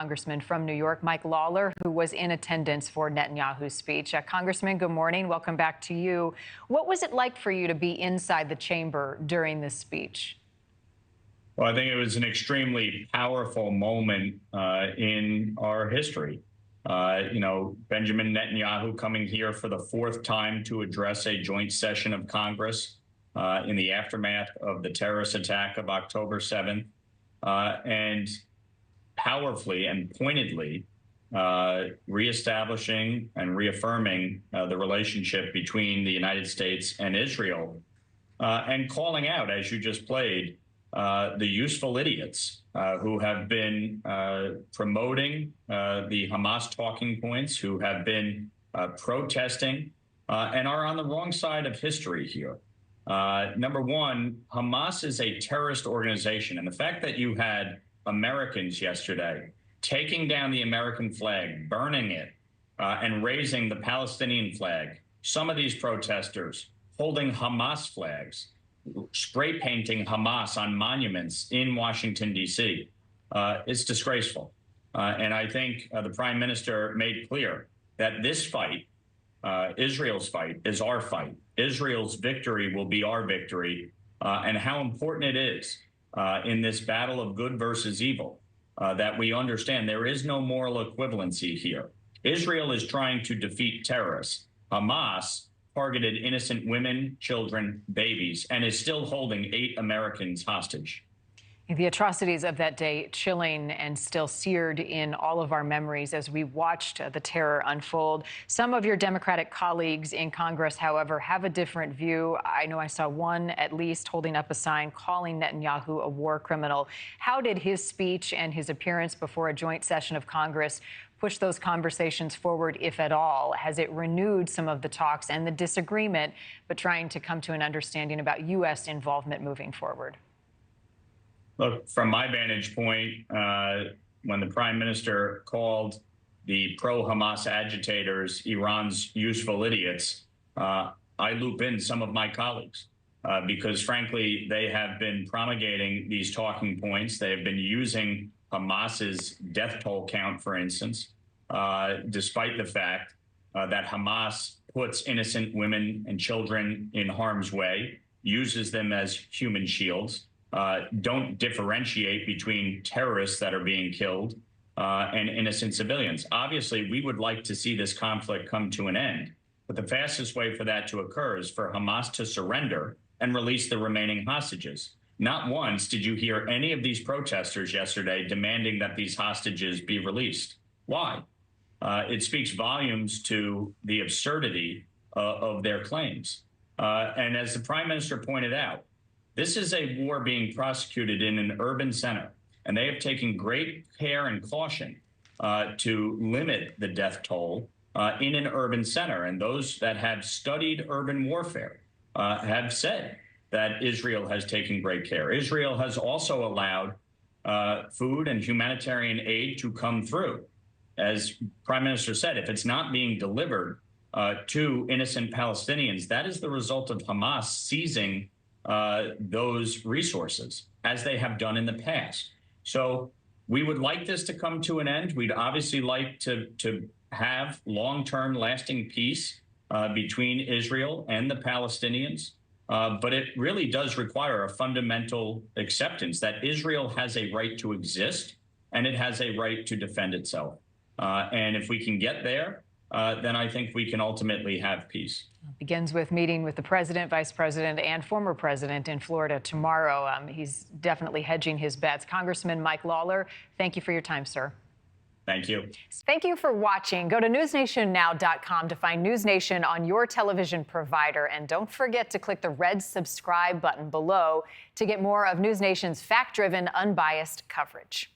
Congressman from New York, Mike Lawler, who was in attendance for Netanyahu's speech. Congressman, good morning. Welcome back to you. What was it like for you to be inside the chamber during this speech? Well, I think it was an extremely powerful moment in our history. Benjamin Netanyahu coming here for the fourth time to address a joint session of Congress in the aftermath of the terrorist attack of October 7th, and powerfully and pointedly reestablishing and reaffirming the relationship between the United States and Israel, and calling out, as you just played, the useful idiots who have been promoting the Hamas talking points, who have been protesting and are on the wrong side of history here. Number one, Hamas is a terrorist organization. And the fact that you had Americans yesterday taking down the American flag, burning it, and raising the Palestinian flag, some of these protesters holding Hamas flags, spray painting Hamas on monuments in Washington, D.C. It's disgraceful. And I think the Prime Minister made clear that this fight, Israel's fight, is our fight. Israel's victory will be our victory, and how important it is in this battle of good versus evil that we understand there is no moral equivalency here. Israel is trying to defeat terrorists. Hamas targeted innocent women, children, babies, and is still holding 8 Americans hostage. The atrocities of that day, chilling and still seared in all of our memories as we watched the terror unfold. Some of your Democratic colleagues in Congress, however, have a different view. I know I saw one at least holding up a sign calling Netanyahu a war criminal. How did his speech and his appearance before a joint session of Congress push those conversations forward, if at all? Has it renewed some of the talks and the disagreement, but trying to come to an understanding about U.S. involvement moving forward? Look, from my vantage point, when the Prime Minister called the pro-Hamas agitators Iran's useful idiots, I loop in some of my colleagues because, frankly, they have been promulgating these talking points. They have been using Hamas's death toll count, for instance, despite the fact that Hamas puts innocent women and children in harm's way, uses them as human shields, don't differentiate between terrorists that are being killed and innocent civilians. Obviously, we would like to see this conflict come to an end, but the fastest way for that to occur is for Hamas to surrender and release the remaining hostages. Not once did you hear any of these protesters yesterday demanding that these hostages be released. Why? It speaks volumes to the absurdity of their claims. And as the Prime Minister pointed out, this is a war being prosecuted in an urban center, and they have taken great care and caution to limit the death toll in an urban center. And those that have studied urban warfare have said that Israel has taken great care. Israel has also allowed food and humanitarian aid to come through. As Prime Minister said, if it's not being delivered to innocent Palestinians, that is the result of Hamas seizing those resources, as they have done in the past. So we would like this to come to an end. We'd obviously like to have long-term lasting peace between Israel and the Palestinians. But it really does require a fundamental acceptance that Israel has a right to exist and it has a right to defend itself. And if we can get there, then I think we can ultimately have peace. It begins with meeting with the president, vice president, and former president in Florida tomorrow. He's definitely hedging his bets. Congressman Mike Lawler, thank you for your time, sir. Thank you. Thank you for watching. Go to NewsNationNow.com to find NewsNation on your television provider. And don't forget to click the red subscribe button below to get more of NewsNation's fact-driven, unbiased coverage.